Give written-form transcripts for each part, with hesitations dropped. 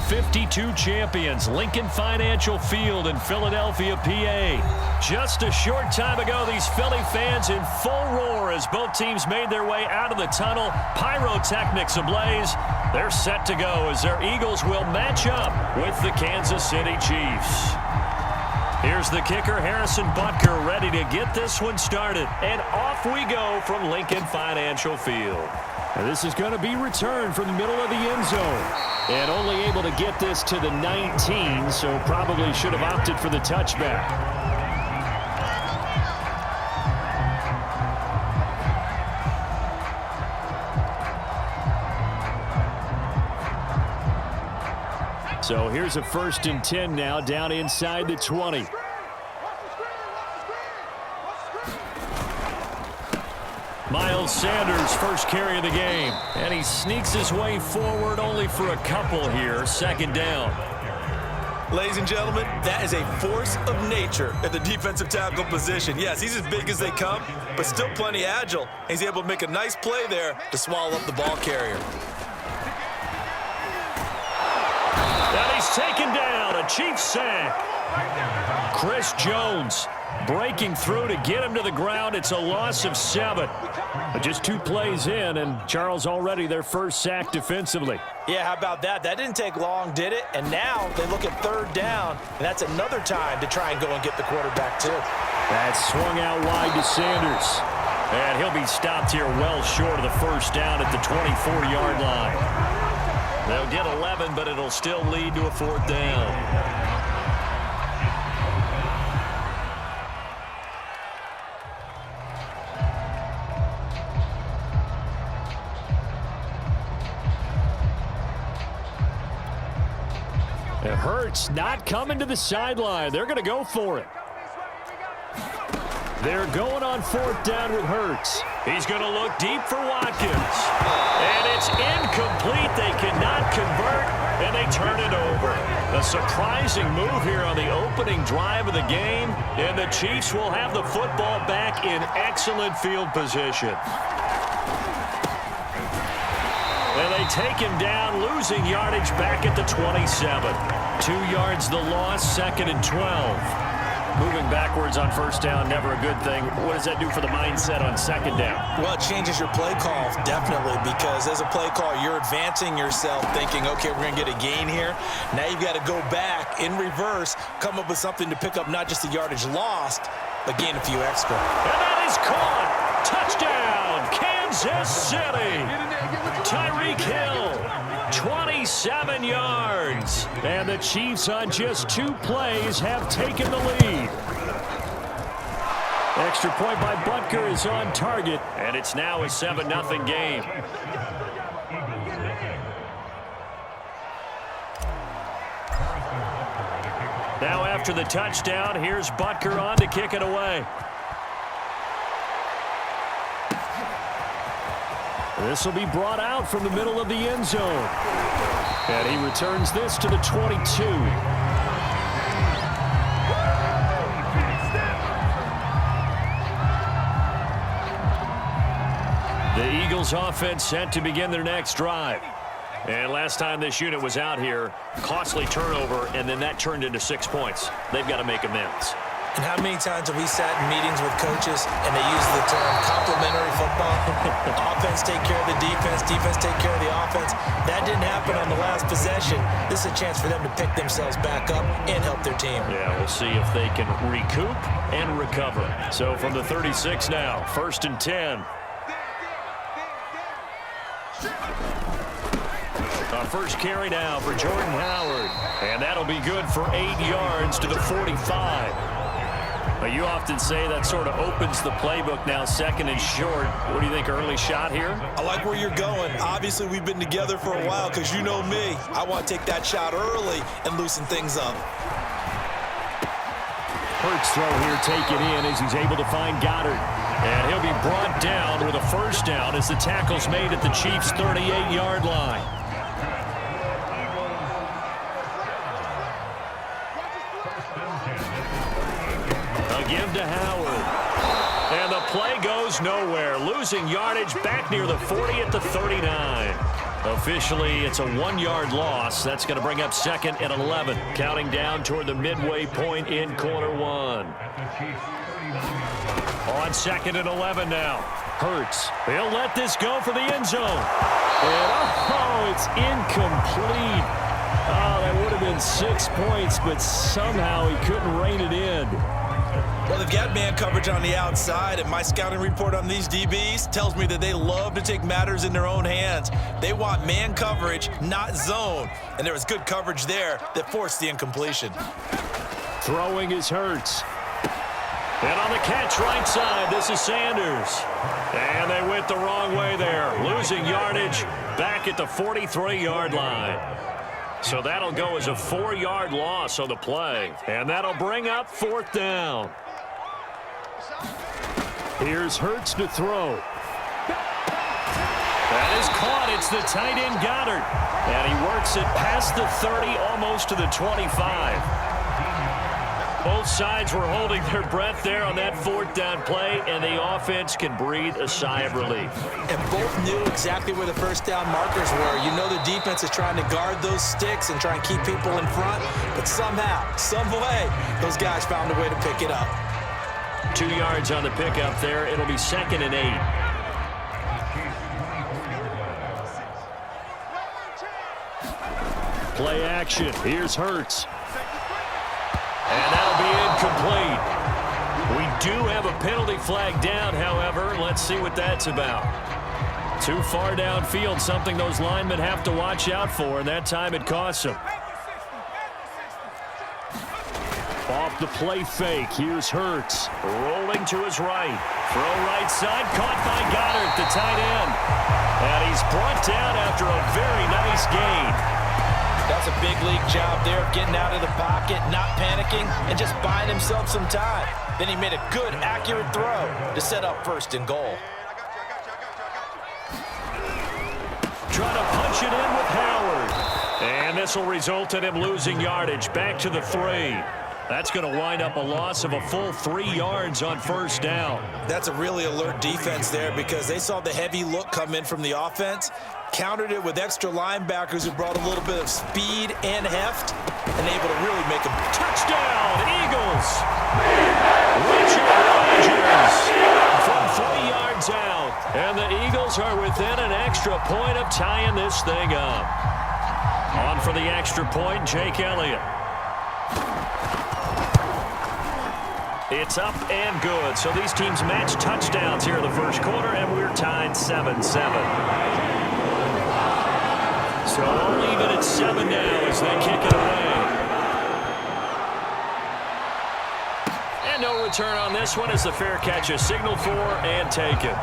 52 champions, Lincoln Financial Field in Philadelphia, PA. Just a short time ago, these Philly fans in full roar as both teams made their way out of the tunnel. Pyrotechnics ablaze. They're set to go as their Eagles will match up with the Kansas City Chiefs. Here's the kicker, Harrison Butker, ready to get this one started. And off we go from Lincoln Financial Field. And this is going to be returned from the middle of the end zone. And only able to get this to the 19, so probably should have opted for the touchback. So here's a 1st and 10 now, down inside the 20. Miles Sanders, first carry of the game. And he sneaks his way forward only for a couple here. 2nd down. Ladies and gentlemen, that is a force of nature at the defensive tackle position. Yes, he's as big as they come, but still plenty agile. He's able to make a nice play there to swallow up the ball carrier. And he's taken down. A Chiefs sack. Chris Jones breaking through to get him to the ground. It's a loss of 7. But just 2 plays in, and Charles already their first sack defensively. Yeah, how about that? That didn't take long, did it? And now they look at 3rd down, and that's another time to try and go and get the quarterback too. That swung out wide to Sanders. And he'll be stopped here well short of the 1st down at the 24-yard line. They'll get 11, but it'll still lead to a 4th down. It hurts not coming to the sideline. They're going to go for it. They're going on 4th down with Hurts. He's going to look deep for Watkins. And it's incomplete. They cannot convert, and they turn it over. A surprising move here on the opening drive of the game, and the Chiefs will have the football back in excellent field position. And they take him down, losing yardage back at the 27. 2 yards the loss, 2nd and 12. Moving backwards on 1st down, never a good thing. What does that do for the mindset on 2nd down? Well, it changes your play call, definitely, because as a play call, you're advancing yourself thinking, okay, we're going to get a gain here. Now you've got to go back in reverse, come up with something to pick up not just the yardage lost, but gain a few extra. And that is caught. Touchdown, Kansas City. Tyreek Hill, 27 yards. And the Chiefs on just 2 plays have taken the lead. Extra point by Butker is on target, and it's now a 7-0 game. Now after the touchdown, here's Butker on to kick it away. This will be brought out from the middle of the end zone. And he returns this to the 22. The Eagles offense set to begin their next drive. And last time this unit was out here, costly turnover, and then that turned into 6 points. They've got to make amends. And how many times have we sat in meetings with coaches and they use the term complementary football? Offense take care of the defense, defense take care of the offense. That didn't happen on the last possession. This is a chance for them to pick themselves back up and help their team. Yeah, we'll see if they can recoup and recover. So from the 36 now, 1st and 10. Our first carry now for Jordan Howard. And that'll be good for 8 yards to the 45. You often say that sort of opens the playbook now, 2nd and short. What do you think, early shot here? I like where you're going. Obviously, we've been together for a while because you know me. I want to take that shot early and loosen things up. Hurts throw here taken in as he's able to find Goddard. And he'll be brought down with a 1st down as the tackle's made at the Chiefs' 38-yard line. Give to Howard. And the play goes nowhere. Losing yardage back near the 40 at the 39. Officially, it's a 1-yard loss. That's going to bring up 2nd and 11. Counting down toward the midway point in quarter 1. On 2nd and 11 now. Hurts. He'll let this go for the end zone. And, it's incomplete. Oh, that would have been 6 points, but somehow he couldn't rein it in. Well, they've got man coverage on the outside, and my scouting report on these DBs tells me that they love to take matters in their own hands. They want man coverage, not zone. And there was good coverage there that forced the incompletion. Throwing is Hurts. And on the catch right side, this is Sanders. And they went the wrong way there. Losing yardage back at the 43-yard line. So that'll go as a 4-yard loss on the play. And that'll bring up 4th down. Here's Hurts to throw. That is caught. It's the tight end Goddard. And he works it past the 30, almost to the 25. Both sides were holding their breath there on that 4th down play, and the offense can breathe a sigh of relief. And both knew exactly where the first down markers were. You know the defense is trying to guard those sticks and try and keep people in front, but somehow, some way, those guys found a way to pick it up. 2 yards on the pickup there. It'll be 2nd and 8. Play action. Here's Hurts. And that'll be incomplete. We do have a penalty flag down, however. Let's see what that's about. Too far downfield, something those linemen have to watch out for, and that time it costs them. Off the play fake, here's Hurts. Rolling to his right. Throw right side, caught by Goddard, the tight end. And he's brought down after a very nice gain. That's a big league job there of getting out of the pocket, not panicking, and just buying himself some time. Then he made a good, accurate throw to set up 1st and goal. Trying to punch it in with Howard. And this will result in him losing yardage back to the 3. That's going to wind up a loss of a full 3 yards on 1st down. That's a really alert defense there because they saw the heavy look come in from the offense, countered it with extra linebackers who brought a little bit of speed and heft, and able to really make them. Touchdown, Eagles! Richard Rodgers from 3 yards out. And the Eagles are within an extra point of tying this thing up. On for the extra point, Jake Elliott. It's up and good. So these teams match touchdowns here in the first quarter, and we're tied 7-7. So we'll leave it at 7 now as they kick it away. And no return on this one as the fair catch is signaled for and taken.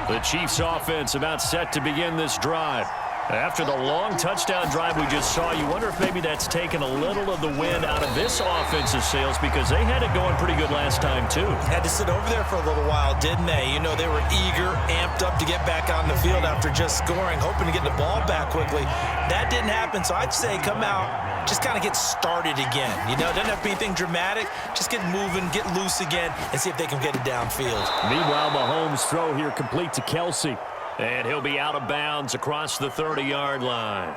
The Chiefs offense about set to begin this drive. After the long touchdown drive we just saw, you wonder if maybe that's taken a little of the wind out of this offensive sails because they had it going pretty good last time too. Had to sit over there for a little while, didn't they? You know, they were eager, amped up to get back on the field after just scoring, hoping to get the ball back quickly. That didn't happen, so I'd say come out, just kind of get started again. You know, it doesn't have to be anything dramatic. Just get moving, get loose again, and see if they can get it downfield. Meanwhile, Mahomes' throw here complete to Kelsey. And he'll be out of bounds across the 30-yard line.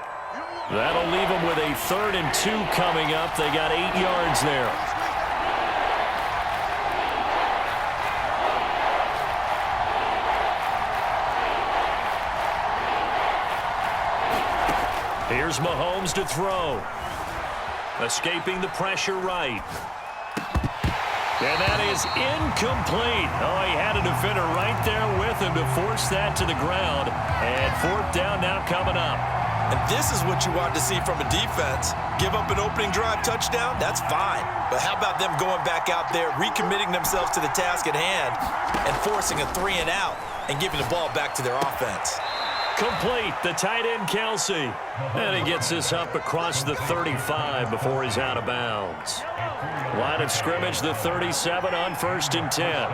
That'll leave them with a 3rd and 2 coming up. They got 8 yards there. Here's Mahomes to throw. Escaping the pressure right. And that is incomplete. Oh, he had a defender right there with him to force that to the ground. And 4th down now coming up. And this is what you want to see from a defense. Give up an opening drive touchdown, that's fine. But how about them going back out there, recommitting themselves to the task at hand, and forcing a 3 and out, and giving the ball back to their offense. Complete, the tight end Kelsey. And he gets this up across the 35 before he's out of bounds. Line of scrimmage, the 37 on 1st and 10.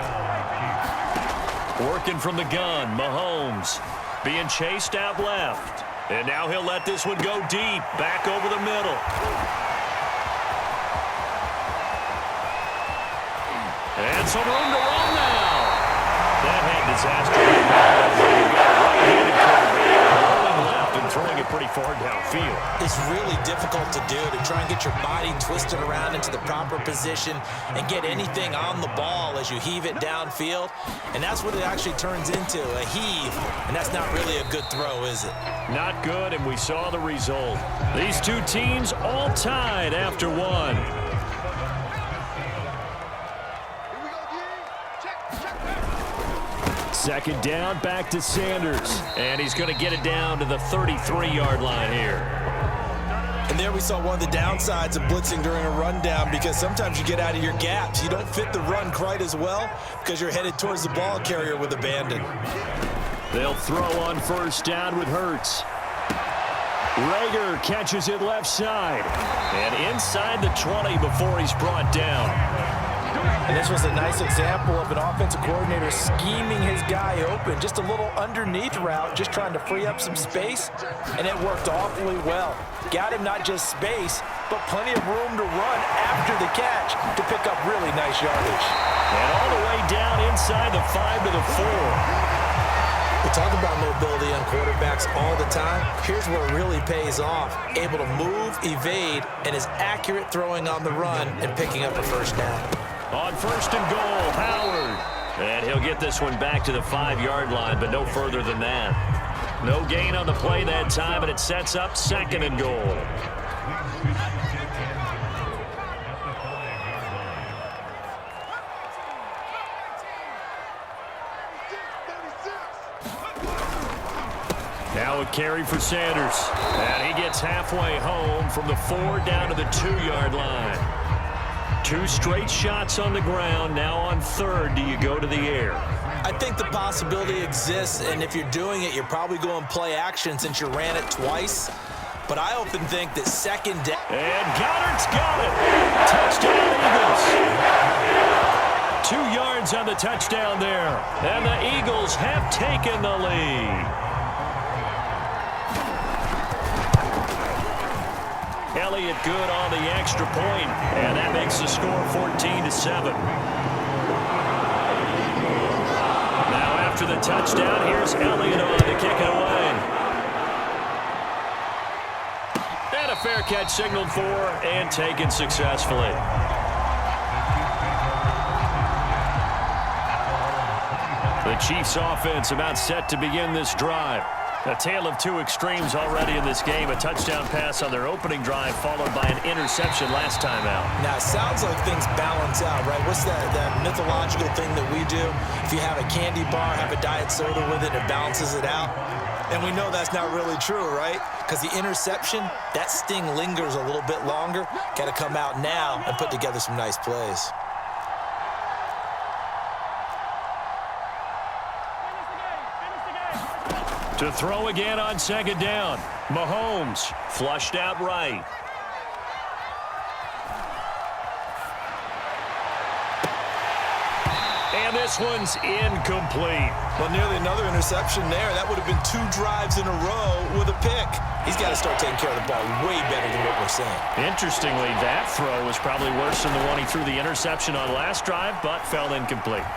Working from the gun, Mahomes being chased out left. And now he'll let this one go deep, back over the middle. And some room to run now. That had disaster. You've got a right-handed quarterback rolling left and throwing it pretty far downfield. It's really difficult to do, to try and get your body twisted around into the proper position and get anything on the ball as you heave it downfield. And that's what it actually turns into, a heave. And that's not really a good throw, is it? Not good, and we saw the result. These two teams all tied after one. Second down, back to Sanders. And he's going to get it down to the 33-yard line here. And there we saw one of the downsides of blitzing during a rundown, because sometimes you get out of your gaps. You don't fit the run quite as well because you're headed towards the ball carrier with abandon. They'll throw on first down with Hurts. Rager catches it left side. And inside the 20 before he's brought down. And this was a nice example of an offensive coordinator scheming his guy open. Just a little underneath route, just trying to free up some space, and it worked awfully well. Got him not just space, but plenty of room to run after the catch to pick up really nice yardage. And all the way down inside the 5 to the 4. We talk about mobility on quarterbacks all the time. Here's where it really pays off. Able to move, evade, and is accurate throwing on the run and picking up a first down. On first and goal, Howard. And he'll get this one back to the 5-yard line, but no further than that. No gain on the play that time, and it sets up second and goal. Now a carry for Sanders. And he gets halfway home from the 4 down to the 2-yard line. 2 straight shots on the ground. Now on third, do you go to the air? I think the possibility exists, and if you're doing it, you're probably going play action since you ran it twice. But I often think that second down. And Goddard's got it. Touchdown, Eagles. 2 yards on the touchdown there. And the Eagles have taken the lead. Elliott good on the extra point, and that makes the score 14-7. Now after the touchdown, here's Elliott on to kick it away. And a fair catch signaled for and taken successfully. The Chiefs offense about set to begin this drive. A tale of 2 extremes already in this game. A touchdown pass on their opening drive followed by an interception last time out. Now, it sounds like things balance out, right? What's that mythological thing that we do? If you have a candy bar, have a diet soda with it, it balances it out. And we know that's not really true, right? Because the interception, that sting lingers a little bit longer. Got to come out now and put together some nice plays. To throw again on second down. Mahomes flushed out right. And this one's incomplete. Well, nearly another interception there. That would have been 2 drives in a row with a pick. He's got to start taking care of the ball way better than what we're seeing. Interestingly, that throw was probably worse than the one he threw the interception on last drive, but fell incomplete.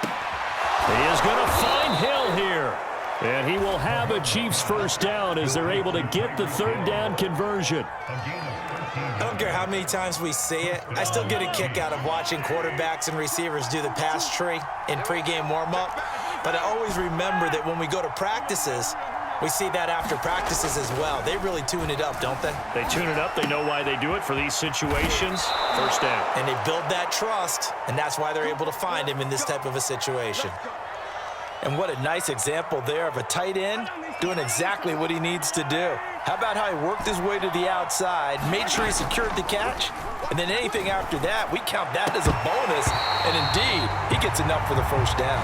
He is going to find Hill here. And he will have a Chiefs first down as they're able to get the 3rd down conversion. I don't care how many times we say it. I still get a kick out of watching quarterbacks and receivers do the pass tree in pregame warm-up. But I always remember that when we go to practices, we see that after practices as well. They really tune it up, don't they? They tune it up. They know why they do it for these situations. First down. And they build that trust, and that's why they're able to find him in this type of a situation. And what a nice example there of a tight end doing exactly what he needs to do. How about how he worked his way to the outside, made sure he secured the catch, and then anything after that, we count that as a bonus. And indeed, he gets enough for the first down.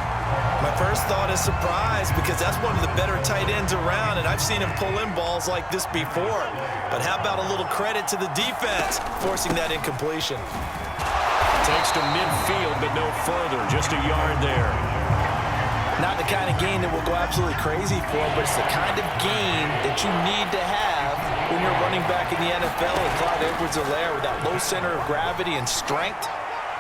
My first thought is surprise, because that's one of the better tight ends around, and I've seen him pull in balls like this before. But how about a little credit to the defense forcing that incompletion? Takes to midfield, but no further. Just a yard there. Not the kind of gain that will go absolutely crazy for, but it's the kind of gain that you need to have when you're running back in the NFL, and Clyde Edwards-Helaire with that low center of gravity and strength.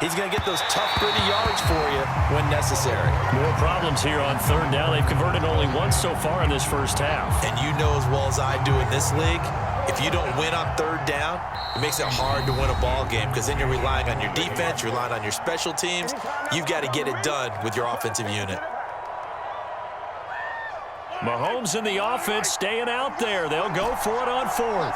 He's going to get those tough, gritty yards for you when necessary. More problems here on third down. They've converted only once so far in this first half. And you know as well as I do in this league, if you don't win on third down, it makes it hard to win a ball game because then you're relying on your defense, you're relying on your special teams. You've got to get it done with your offensive unit. Mahomes and the offense staying out there. They'll go for it on fourth.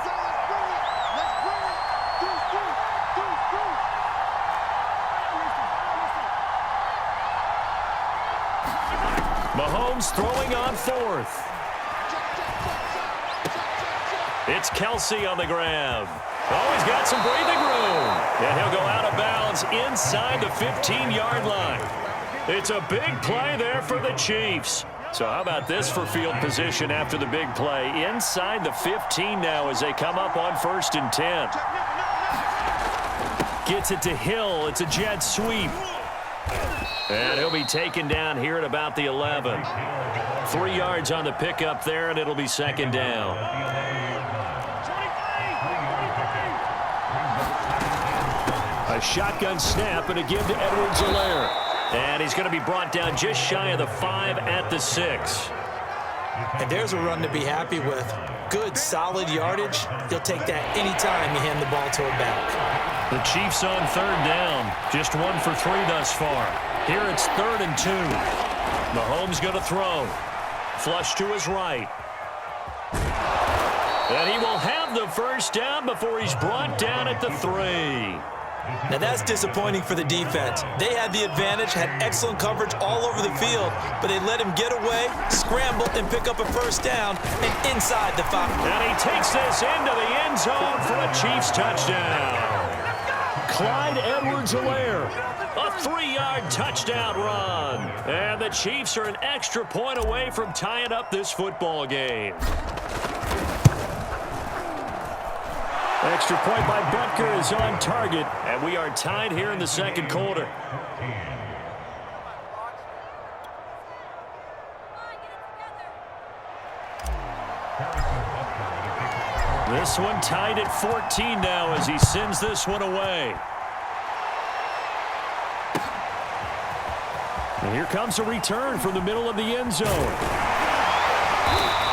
Mahomes throwing on fourth. It's Kelsey on the grab. Oh, he's got some breathing room. And he'll go out of bounds inside the 15-yard line. It's a big play there for the Chiefs. So how about this for field position after the big play? Inside the 15 now as they come up on 1st and 10. Gets it to Hill. It's a jet sweep. And he'll be taken down here at about the 11. 3 yards on the pickup there, and it'll be 2nd down. A shotgun snap and a give to Edwards-Helaire. And he's going to be brought down just shy of the 5 at the 6. And there's a run to be happy with. Good, solid yardage. You'll take that anytime you hand the ball to a back. The Chiefs on 3rd down. Just 1 for 3 thus far. Here it's 3rd and 2. Mahomes going to throw. Flush to his right. And he will have the first down before he's brought down at the 3. Now that's disappointing for the defense. They had the advantage, had excellent coverage all over the field, but they let him get away, scramble, and pick up a first down, and inside the 5. And he takes this into the end zone for a Chiefs touchdown. Clyde Edwards-Helaire, a 3-yard touchdown run. And the Chiefs are an extra point away from tying up this football game. Extra point by Butker is on target, and we are tied here in the 2nd quarter. This one tied at 14 now as he sends this one away. And here comes a return from the middle of the end zone.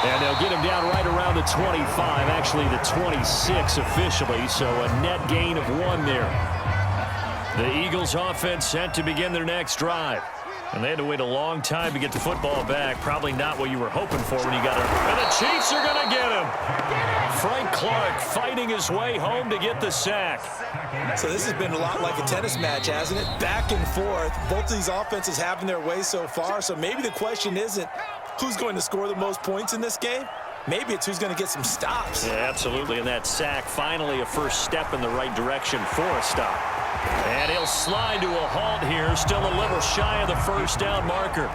And they'll get him down right around the 25, actually the 26 officially, so a net gain of 1 there. The Eagles offense set to begin their next drive. And they had to wait a long time to get the football back. Probably not what you were hoping for when you got it. And the Chiefs are going to get him. Frank Clark fighting his way home to get the sack. So this has been a lot like a tennis match, hasn't it? Back and forth. Both of these offenses having their way so far. So maybe the question isn't who's going to score the most points in this game. Maybe it's who's going to get some stops. Yeah, absolutely. And that sack, finally a first step in the right direction for a stop. And he'll slide to a halt here, still a little shy of the first down marker.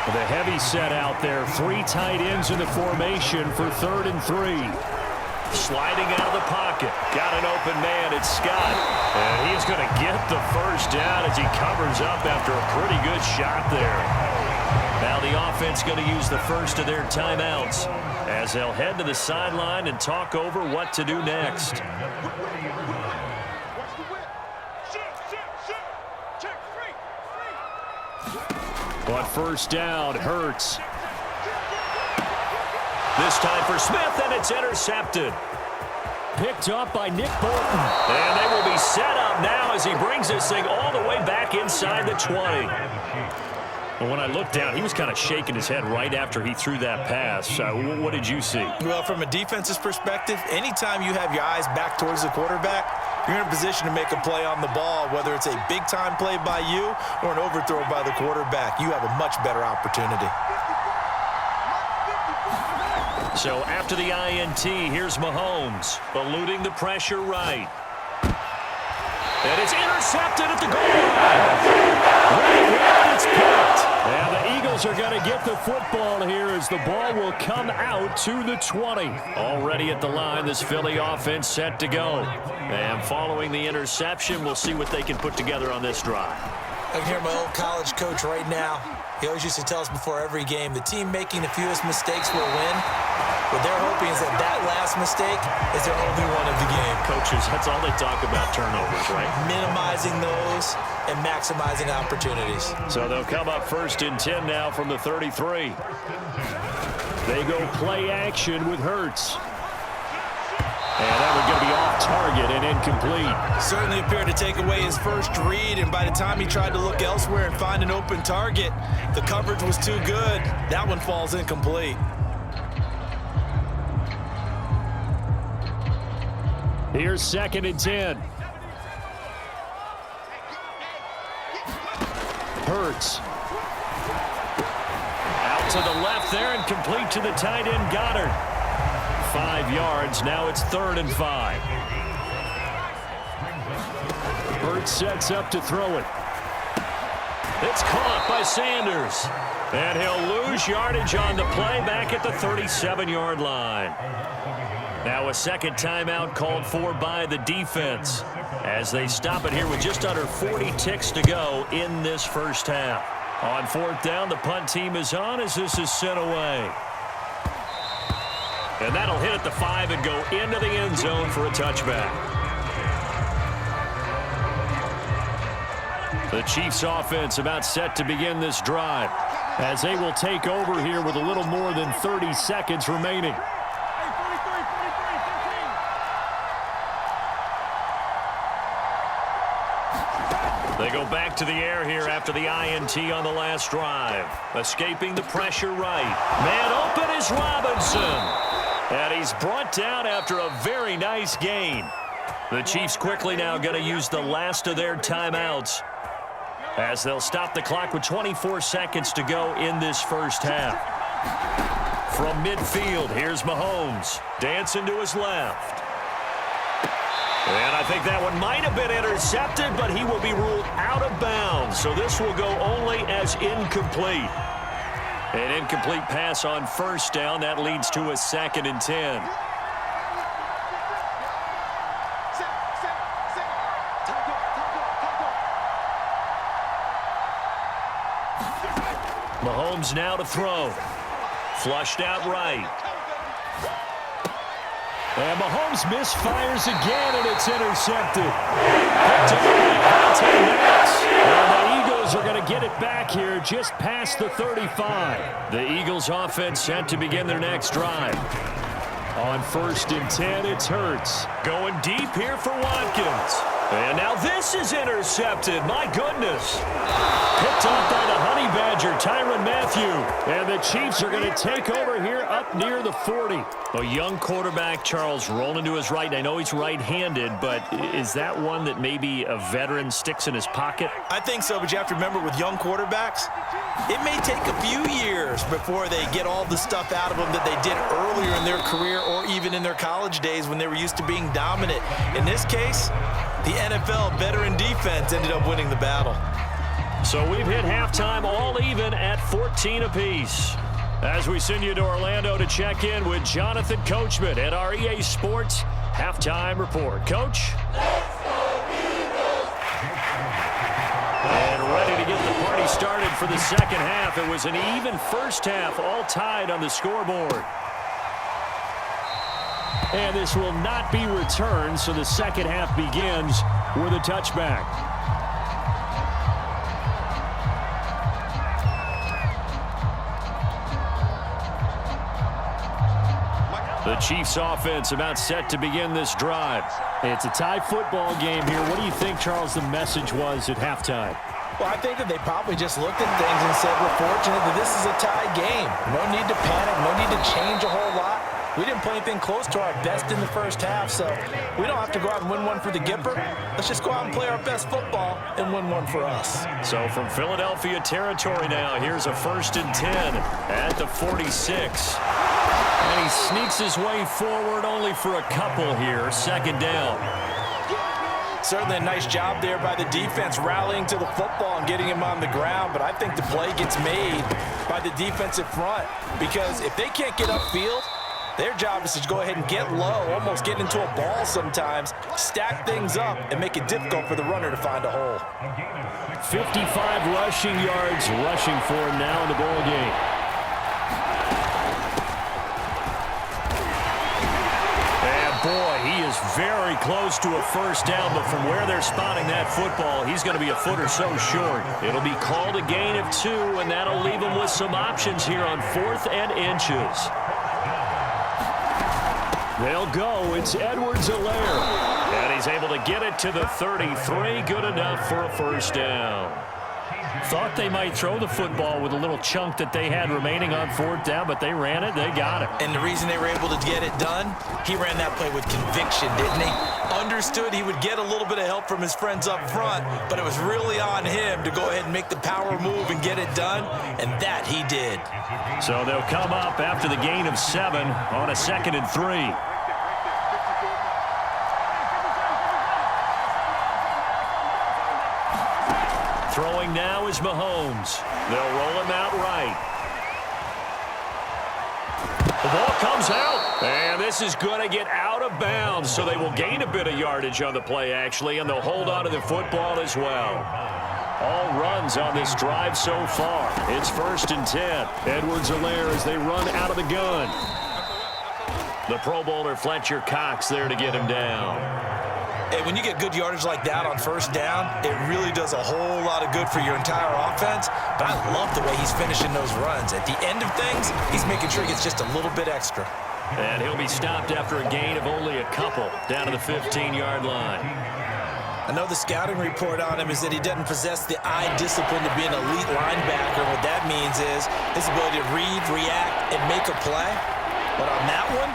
With a heavy set out there, 3 tight ends in the formation for 3rd and 3. Sliding out of the pocket. Got an open man. It's Scott. And he's going to get the first down as he covers up after a pretty good shot there. Now the offense going to use the first of their timeouts as they'll head to the sideline and talk over what to do next. On first down, Hurts. This time for Smith, and it's intercepted. Picked up by Nick Bolton. And they will be set up now as he brings this thing all the way back inside the 20. And when I looked down, he was kind of shaking his head right after he threw that pass. What did you see? Well, from a defense's perspective, anytime you have your eyes back towards the quarterback, you're in a position to make a play on the ball, whether it's a big-time play by you or an overthrow by the quarterback. You have a much better opportunity. So after the INT, here's Mahomes, eluding the pressure right. And it's intercepted at the goal line. Right where it's picked. And the Eagles are going to get the football here as the ball will come out to the 20. Already at the line, this Philly offense set to go. And following the interception, we'll see what they can put together on this drive. I can hear my old college coach right now. He always used to tell us before every game, the team making the fewest mistakes will win. What they're hoping is that that last mistake is their only one of the game. Coaches, that's all they talk about, turnovers, right? Minimizing those and maximizing opportunities. So they'll come up 1st and 10 now from the 33. They go play action with Hurts. And that one's going to be off target and incomplete. Certainly appeared to take away his first read, and by the time he tried to look elsewhere and find an open target, the coverage was too good. That one falls incomplete. Here's 2nd and 10. Hurts. Out to the left there and complete to the tight end Goddard. 5 yards. Now it's 3rd and 5. Hurts sets up to throw it. It's caught by Sanders. And he'll lose yardage on the play back at the 37-yard line. Now a second timeout called for by the defense as they stop it here with just under 40 ticks to go in this first half. On 4th down, the punt team is on as this is sent away. And that'll hit at the 5 and go into the end zone for a touchback. The Chiefs offense about set to begin this drive as they will take over here with a little more than 30 seconds remaining. They go back to the air here after the INT on the last drive. Escaping the pressure right. Man open is Robinson. And he's brought down after a very nice gain. The Chiefs quickly now going to use the last of their timeouts as they'll stop the clock with 24 seconds to go in this first half. From midfield, here's Mahomes. Dancing to his left. And I think that one might have been intercepted, but he will be ruled out of bounds. So this will go only as incomplete. An incomplete pass on 1st down. That leads to a 2nd and 10. Mahomes now to throw. Flushed out right. And Mahomes misfires again, and it's intercepted. Picked up by Dante Max. And the Eagles are going to get it back here just past the 35. The Eagles offense set to begin their next drive. On 1st and 10, it's Hurts. Going deep here for Watkins. And now this is intercepted. My goodness. Picked off by the Honey Badger, Tyrann Mathieu. And the Chiefs are going to take over here up near the 40. A young quarterback, Charles, rolling to his right. And I know he's right-handed, but is that one that maybe a veteran sticks in his pocket? I think so, but you have to remember with young quarterbacks, it may take a few years before they get all the stuff out of them that they did earlier in their career or even in their college days when they were used to being dominant. In this case, the NFL veteran defense ended up winning the battle. So we've hit halftime all even at 14 apiece. As we send you to Orlando to check in with Jonathan Coachman at our EA Sports Halftime Report. Coach? And ready to get the party started for the second half. It was an even first half, all tied on the scoreboard. And this will not be returned, so the second half begins with a touchback. The Chiefs offense about set to begin this drive. It's a tie football game here. What do you think, Charles, the message was at halftime? Well, I think that they probably just looked at things and said, we're fortunate that this is a tie game. No need to panic, no need to change a whole lot. We didn't play anything close to our best in the first half, so we don't have to go out and win one for the Gipper. Let's just go out and play our best football and win one for us. So from Philadelphia territory now, here's a 1st and 10 at the 46. And he sneaks his way forward only for a couple here. 2nd down. Certainly a nice job there by the defense rallying to the football and getting him on the ground, but I think the play gets made by the defensive front because if they can't get upfield, Their job is to go ahead and get low, almost get into a ball sometimes, stack things up, and make it difficult for the runner to find a hole. 55 rushing yards rushing for him now in the ball game. Boy, he is very close to a first down, but from where they're spotting that football, he's going to be a foot or so short. It'll be called a gain of 2, and that'll leave him with some options here on 4th and inches. They'll go. It's Edwards-Helaire, and he's able to get it to the 33. Good enough for a first down. Thought they might throw the football with a little chunk that they had remaining on 4th down, but they ran it. They got it. And the reason they were able to get it done, he ran that play with conviction, didn't he? Understood he would get a little bit of help from his friends up front, but it was really on him to go ahead and make the power move and get it done, and that he did. So they'll come up after the gain of 7 on a 2nd and 3. Throwing now is Mahomes. They'll roll him out right. The ball comes out, and this is going to get out of bounds, so they will gain a bit of yardage on the play, actually, and they'll hold on to the football as well. All runs on this drive so far. It's 1st and 10. Edwards-Helaire as they run out of the gun. The Pro Bowler Fletcher Cox there to get him down. Hey, when you get good yardage like that on 1st down, it really does a whole lot of good for your entire offense. But I love the way he's finishing those runs. At the end of things, he's making sure he gets just a little bit extra. And he'll be stopped after a gain of only a couple down to the 15-yard line. I know the scouting report on him is that he doesn't possess the eye discipline to be an elite linebacker. What that means is his ability to read, react, and make a play. But on that one,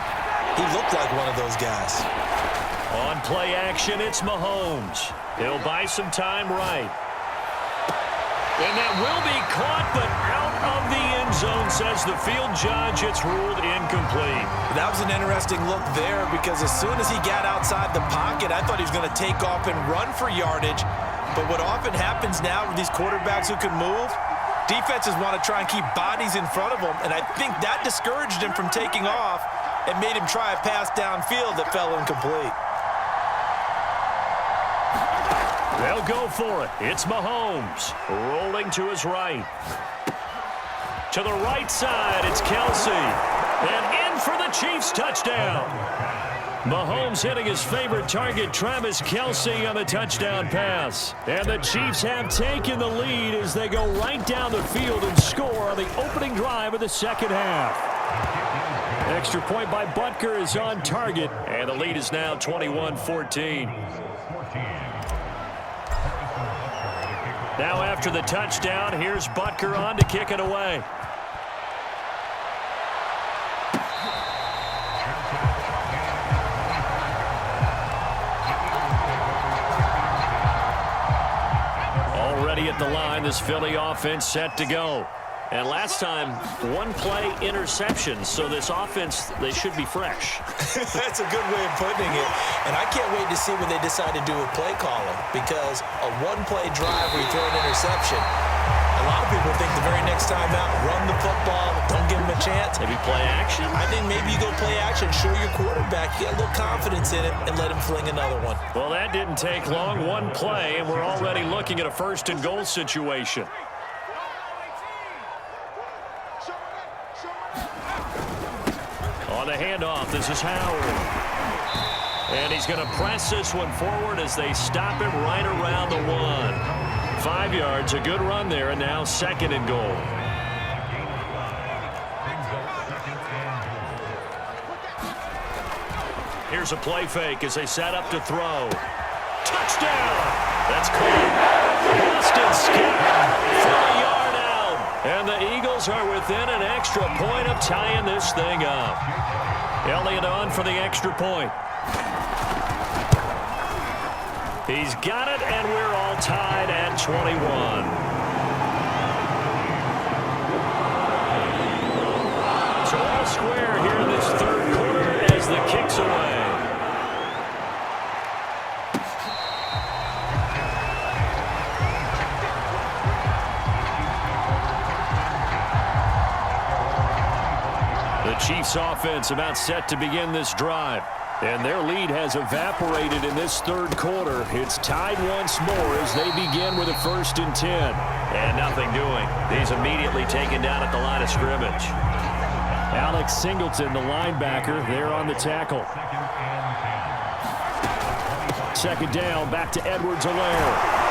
he looked like one of those guys. On play action, it's Mahomes. He'll buy some time right. And that will be caught, but out of the end zone, says the field judge. It's ruled incomplete. That was an interesting look there because as soon as he got outside the pocket, I thought he was going to take off and run for yardage. But what often happens now with these quarterbacks who can move, defenses want to try and keep bodies in front of them, and I think that discouraged him from taking off and made him try a pass downfield that fell incomplete. They'll go for it. It's Mahomes rolling to his right. To the right side, it's Kelsey. And in for the Chiefs touchdown. Mahomes hitting his favorite target, Travis Kelsey, on the touchdown pass. And the Chiefs have taken the lead as they go right down the field and score on the opening drive of the second half. Extra point by Butker is on target, and the lead is now 21-14. Now after the touchdown, here's Butker on to kick it away. Already at the line, this Philly offense set to go. And last time, one play interception, so this offense, they should be fresh. That's a good way of putting it. And I can't wait to see when they decide to do a play calling, because a one-play drive where you throw an interception, a lot of people think the very next time out, run the football, don't give him a chance. Maybe play action? I think maybe you go play action, show your quarterback, get a little confidence in him, and let him fling another one. Well, that didn't take long. One play, and we're already looking at a 1st and goal situation. On the handoff, this is Howard. And he's going to press this one forward as they stop him right around the 1. 5 yards, a good run there, and now 2nd and goal. Here's a play fake as they set up to throw. Touchdown! That's caught. Boston skip for a yard out. And the Eagles are within an extra point of tying this thing up. Elliott on for the extra point. He's got it, and we're all tied at 21. So all square here in this 3rd quarter as the kick's away. The The Chiefs offense about set to begin this drive. And their lead has evaporated in this third quarter. It's tied once more as they begin with a 1st and 10. And nothing doing. He's immediately taken down at the line of scrimmage. Alex Singleton, the linebacker, there on the tackle. 2nd down, back to Edwards-Helaire.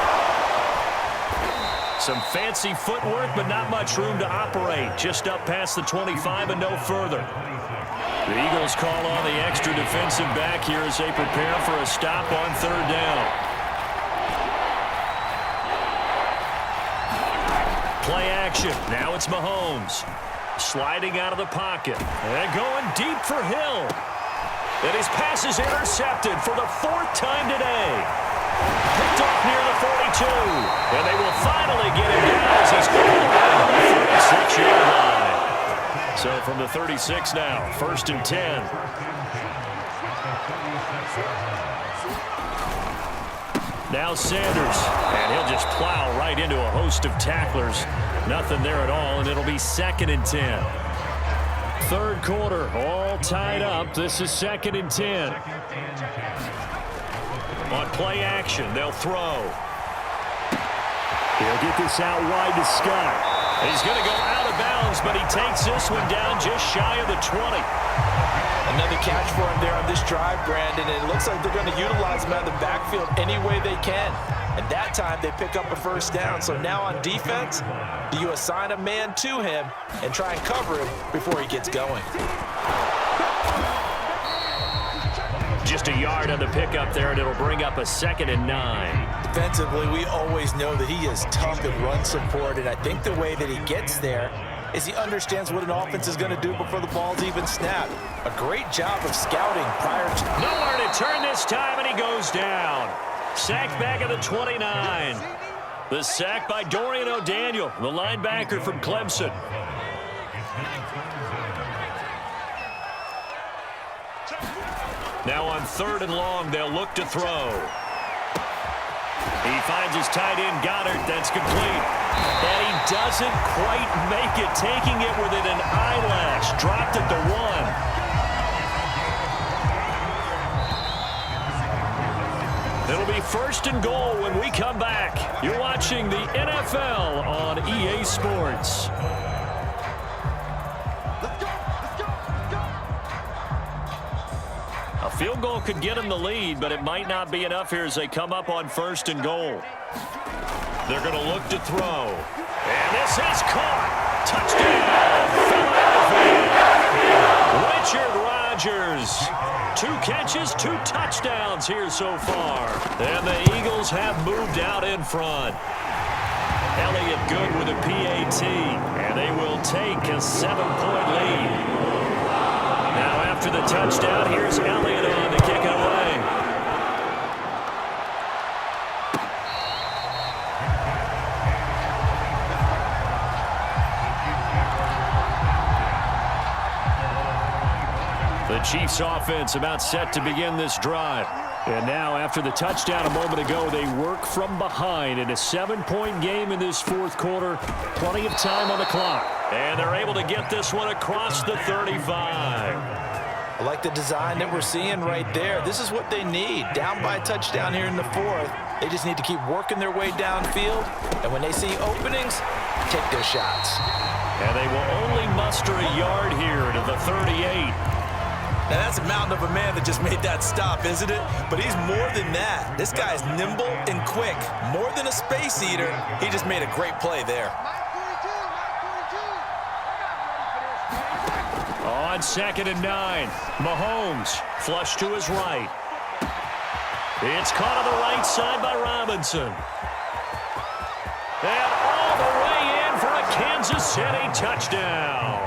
Some fancy footwork, but not much room to operate. Just up past the 25 and no further. The Eagles call on the extra defensive back here as they prepare for a stop on 3rd down. Play action. Now it's Mahomes. Sliding out of the pocket. And going deep for Hill. And his pass is intercepted for the 4th time today. Picked off near the 42. And they will finally get him down as he's called around the 36-yard line. So from the 36 now, 1st and 10. Now Sanders, and he'll just plow right into a host of tacklers. Nothing there at all, and it'll be 2nd and 10. 3rd quarter, all tied up. This is 2nd and 10. On play action, they'll throw. He'll get this out wide to Scott. He's going to go out of bounds, but he takes this one down just shy of the 20. Another catch for him there on this drive, Brandon, and it looks like they're going to utilize him out of the backfield any way they can. And that time they pick up a 1st down. So now on defense, do you assign a man to him and try and cover him before he gets going? Just a yard on the pickup there, and it'll bring up a 2nd and 9. Defensively, we always know that he is tough in run support, and I think the way that he gets there is he understands what an offense is going to do before the ball's even snapped. A great job of scouting prior to... Nowhere to turn this time, and he goes down. Sacked back at the 29. The sack by Dorian O'Daniel, the linebacker from Clemson. Now on 3rd and long, they'll look to throw. He finds his tight end, Goddard. That's complete. And he doesn't quite make it, taking it within an eyelash. Dropped at the 1. It'll be 1st and goal when we come back. You're watching the NFL on EA Sports. A field goal could get them the lead, but it might not be enough here as they come up on 1st and goal. They're going to look to throw. And this is caught. Touchdown, Philadelphia. Richard Rodgers. 2 catches, 2 touchdowns here so far. And the Eagles have moved out in front. Elliott good with a PAT. And they will take a 7-point lead. Now after the touchdown, here's Elliott on to kick it away. The Chiefs offense about set to begin this drive. And now after the touchdown a moment ago, they work from behind in a 7-point game in this 4th quarter. Plenty of time on the clock. And they're able to get this one across the 35. I like the design that we're seeing right there. This is what they need. Down by a touchdown here in the 4th. They just need to keep working their way downfield. And when they see openings, take their shots. And they will only muster a yard here to the 38. Now, that's a mountain of a man that just made that stop, isn't it? But he's more than that. This guy's nimble and quick. More than a space eater, he just made a great play there. On 2nd and 9, Mahomes flush to his right. It's caught on the right side by Robinson. And all the way in for a Kansas City touchdown.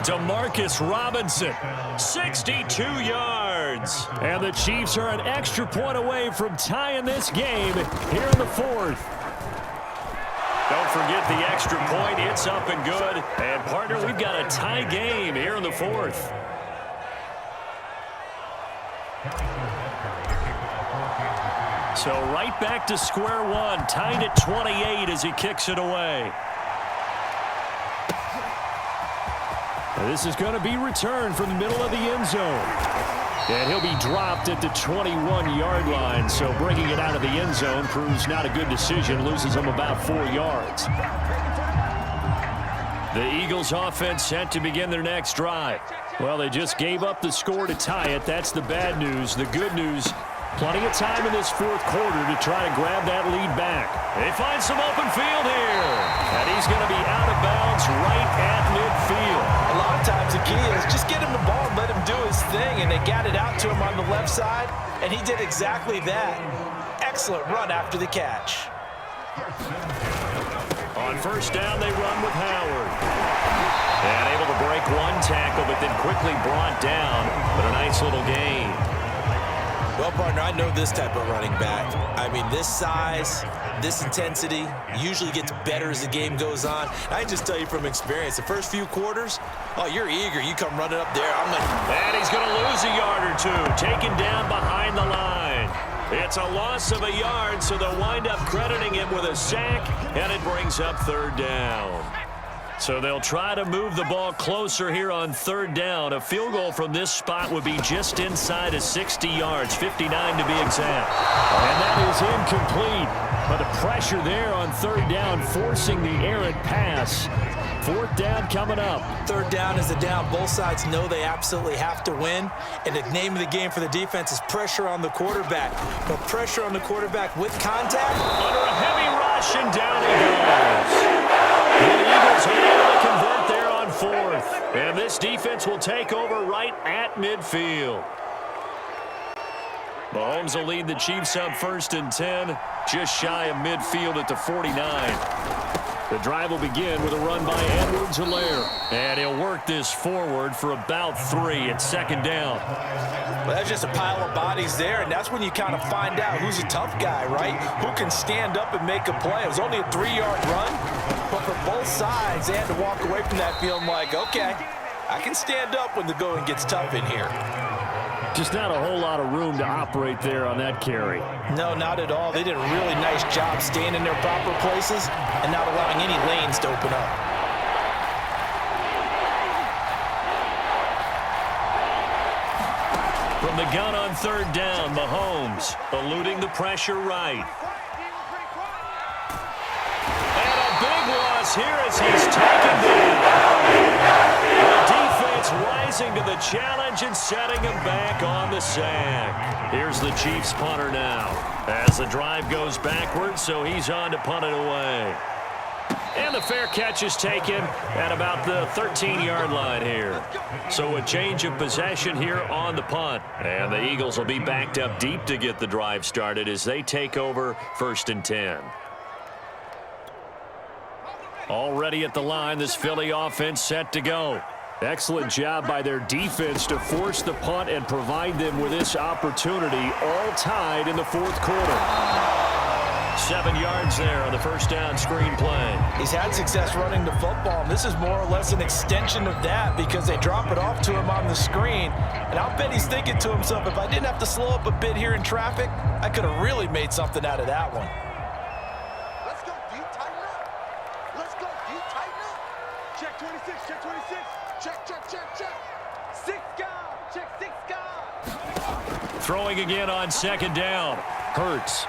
Demarcus Robinson, 62 yards. And the Chiefs are an extra point away from tying this game here in the 4th. Don't forget the extra point. It's up and good. And, partner, we've got a tie game here in the 4th. So right back to square one, tied at 28 as he kicks it away. And this is going to be returned from the middle of the end zone. And he'll be dropped at the 21-yard line, so bringing it out of the end zone proves not a good decision, loses him about 4 yards. The Eagles offense set to begin their next drive. Well, they just gave up the score to tie it. That's the bad news. The good news, plenty of time in this fourth quarter to try to grab that lead back. They find some open field here. And he's going to be out of bounds right at midfield. A lot of times the key is just get him the ball and let him do his thing. And they got it out to him on the left side, and he did exactly that. Excellent run after the catch. On first down, they run with Howard. And able to break one tackle, but then quickly brought down. But a nice little gain. Well, partner, I know this type of running back. I mean, this size, this intensity usually gets better as the game goes on. I can just tell you from experience, the first few quarters, oh, you're eager. You come running up there. And he's going to lose a yard or two. Taken down behind the line. It's a loss of a yard, so they'll wind up crediting him with a sack, and it brings up third down. So they'll try to move the ball closer here on third down. A field goal from this spot would be just inside of 60 yards, 59 to be exact. And that is incomplete. But the pressure there on third down, forcing the errant pass. Fourth down coming up. Third down is the down. Both sides know they absolutely have to win. And the name of the game for the defense is pressure on the quarterback. But pressure on the quarterback with contact. Under a heavy rush, and down he goes. The Eagles are able to convert there on fourth. And this defense will take over right at midfield. Mahomes will lead the Chiefs up first and 10, just shy of midfield at the 49. The drive will begin with a run by Edwards-Helaire. And he'll work this forward for about 3 at second down. Well, that's just a pile of bodies there, and that's when you kind of find out who's a tough guy, right? Who can stand up and make a play. It was only a 3-yard run, but for both sides, they had to walk away from that feeling like, okay, I can stand up when the going gets tough in here. Just not a whole lot of room to operate there on that carry. No, not at all. They did a really nice job staying in their proper places and not allowing any lanes to open up. From the gun on third down, Mahomes eluding the pressure right. And a big loss here as he's taken down. The defense rising to the challenge and setting him back on the sack. Here's the Chiefs punter now as the drive goes backwards, so he's on to punt it away. And the fair catch is taken at about the 13-yard line here. So a change of possession here on the punt. And the Eagles will be backed up deep to get the drive started as they take over first and 10. Already at the line, this Philly offense set to go. Excellent job by their defense to force the punt and provide them with this opportunity, all tied in the fourth quarter. 7 yards there on the first down screen play. He's had success running the football, and this is more or less an extension of that because they drop it off to him on the screen. And I'll bet he's thinking to himself, if I didn't have to slow up a bit here in traffic, I could have really made something out of that one. Let's go deep, tighten up. Let's go deep, tighten up. Check 26, check 26. Check, check, check, check. 6 guard, check 6 guard. Throwing again on second down. Hurts.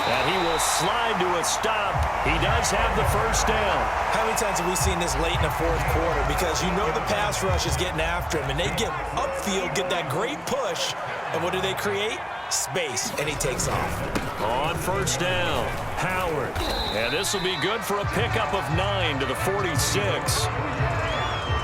And he will slide to a stop. He does have the first down. How many times have we seen this late in the fourth quarter? Because you know the pass rush is getting after him, and they get upfield, get that great push, and what do they create? Space, and he takes off. On first down, Howard. And this will be good for a pickup of 9 to the 46.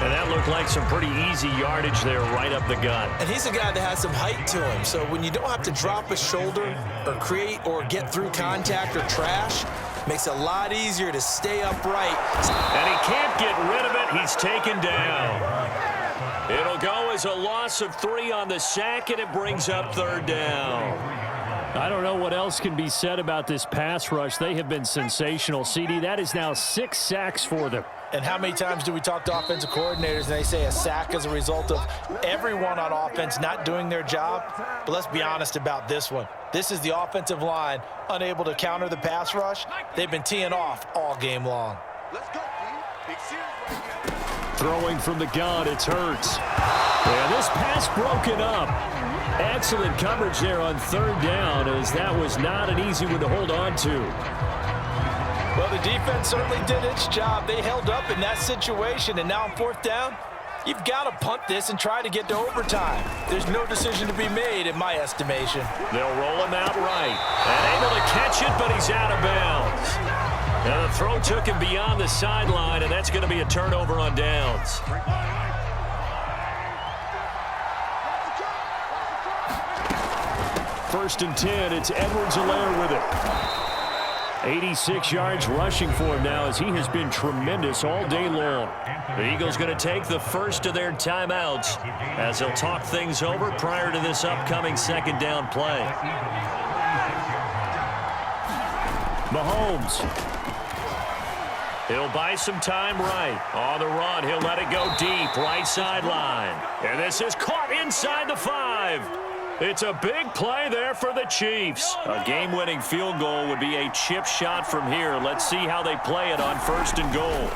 And that looked like some pretty easy yardage there right up the gut. And he's a guy that has some height to him. So when you don't have to drop a shoulder or create or get through contact or trash, makes it a lot easier to stay upright. And he can't get rid of it. He's taken down. It'll go as a loss of 3 on the sack, and it brings up third down. I don't know what else can be said about this pass rush. They have been sensational. CD, that is now 6 sacks for them. And how many times do we talk to offensive coordinators and they say a sack is a result of everyone on offense not doing their job? But let's be honest about this one. This is the offensive line unable to counter the pass rush. They've been teeing off all game long. Let's go, Big series right now. Throwing from the gun, it's Hurts. And this pass broken up. Excellent coverage there on third down, as that was not an easy one to hold on to. Well, the defense certainly did its job. They held up in that situation, and now on fourth down, you've got to punt this and try to get to overtime. There's no decision to be made in my estimation. They'll roll him out right. And able to catch it, but he's out of bounds. Now the throw took him beyond the sideline, and that's going to be a turnover on downs. First and 10, it's Edwards-Helaire with it. 86 yards rushing for him now, as he has been tremendous all day long. The Eagles going to take the first of their timeouts as they'll talk things over prior to this upcoming second down play. Mahomes. He'll buy some time right. On the run, he'll let it go deep, right sideline. And this is caught inside the 5. It's a big play there for the Chiefs. A game-winning field goal would be a chip shot from here. Let's see how they play it on first and goal.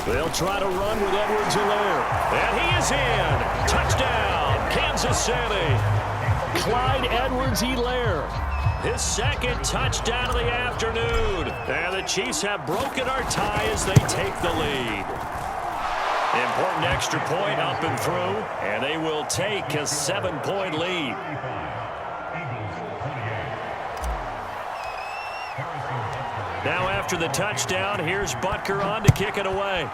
They'll try to run with Edwards-Helaire. And he is in. Touchdown, Kansas City. Clyde Edwards-Helaire. His second touchdown of the afternoon. And the Chiefs have broken our tie as they take the lead. Important extra point up and through, and they will take a 7-point lead. Now after the touchdown, here's Butker on to kick it away.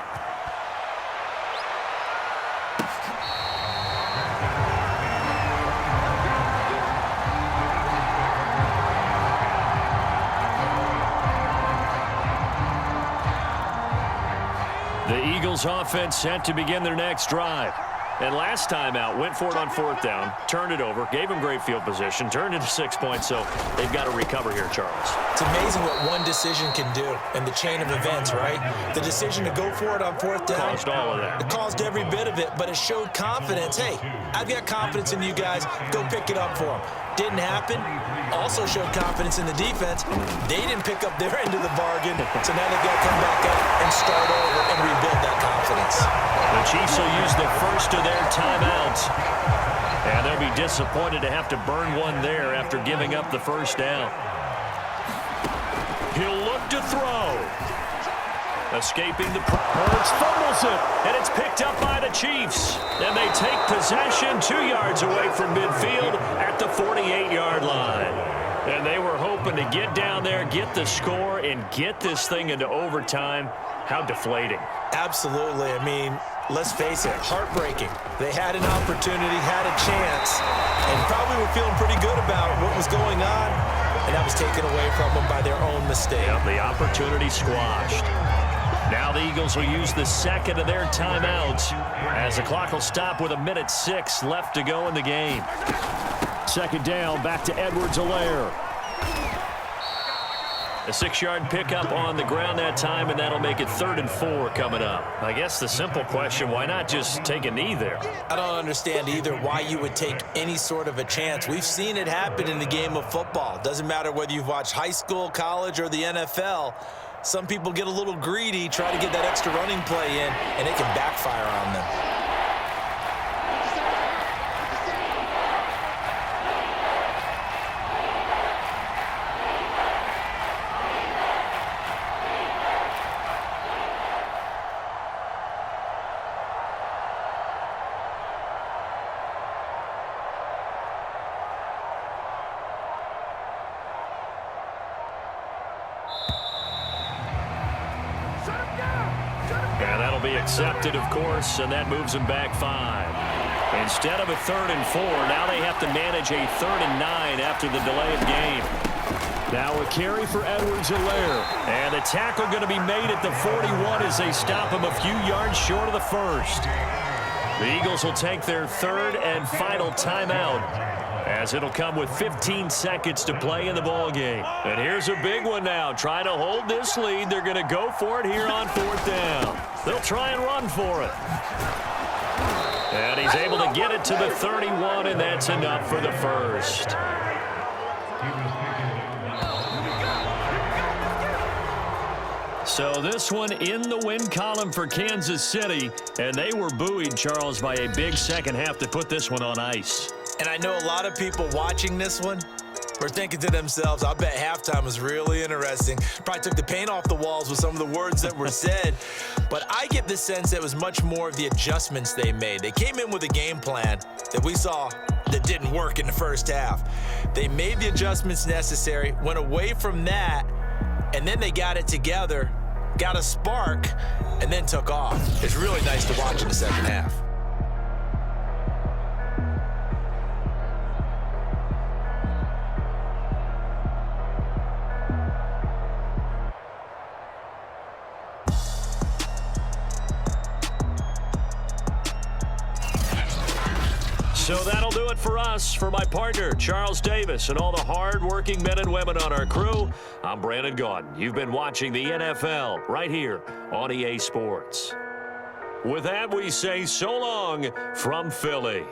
The Eagles offense set to begin their next drive. And last time out, went for it on fourth down, turned it over, gave them great field position, turned it to 6 points, so they've got to recover here, Charles. It's amazing what one decision can do in the chain of events, right? The decision to go for it on fourth down. Caused all of that. It caused every bit of it, but it showed confidence. Hey, I've got confidence in you guys. Go pick it up for them. Didn't happen. Also showed confidence in the defense. They didn't pick up their end of the bargain, so now they've got to come back up and start over and rebuild that confidence. The Chiefs will use the first of their timeouts, and they'll be disappointed to have to burn one there after giving up the first down. He'll look to throw. Escaping the Hurts fumbles it, and it's picked up by the Chiefs. And they take possession 2 yards away from midfield at the 48-yard line. And they were hoping to get down there, get the score, and get this thing into overtime. How deflating. Absolutely. I mean, let's face it, heartbreaking. They had an opportunity, had a chance, and probably were feeling pretty good about what was going on, and that was taken away from them by their own mistake. Yep, the opportunity squashed. Now the Eagles will use the second of their timeouts as the clock will stop with 1:06 left to go in the game. Second down, back to Edwards-Helaire. A 6-yard pickup on the ground that time, and that'll make it 3rd and 4 coming up. I guess the simple question, why not just take a knee there? I don't understand either why you would take any sort of a chance. We've seen it happen in the game of football. Doesn't matter whether you've watched high school, college, or the NFL. Some people get a little greedy, try to get that extra running play in, and it can backfire on them. And that'll be accepted, of course, and that moves them back 5. Instead of a 3rd and 4, now they have to manage a 3rd and 9 after the delay of game. Now a carry for Edwards-Helaire. And the tackle going to be made at the 41 as they stop him a few yards short of the first. The Eagles will take their 3rd and final timeout, as it'll come with 15 seconds to play in the ballgame. And here's a big one now. Trying to hold this lead. They're going to go for it here on 4th down. They'll try and run for it. And he's able to get it to the 31, and that's enough for the first. So this one in the win column for Kansas City, and they were buoyed, Charles, by a big second half to put this one on ice. And I know a lot of people watching this one were thinking to themselves, I bet halftime was really interesting. Probably took the paint off the walls with some of the words that were said. But I get the sense that it was much more of the adjustments they made. They came in with a game plan that we saw that didn't work in the first half. They made the adjustments necessary, went away from that, and then they got it together, got a spark, and then took off. It's really nice to watch in the second half. So that'll do it for us. For my partner, Charles Davis, and all the hard-working men and women on our crew, I'm Brandon Gaudin. You've been watching the NFL right here on EA Sports. With that, we say so long from Philly.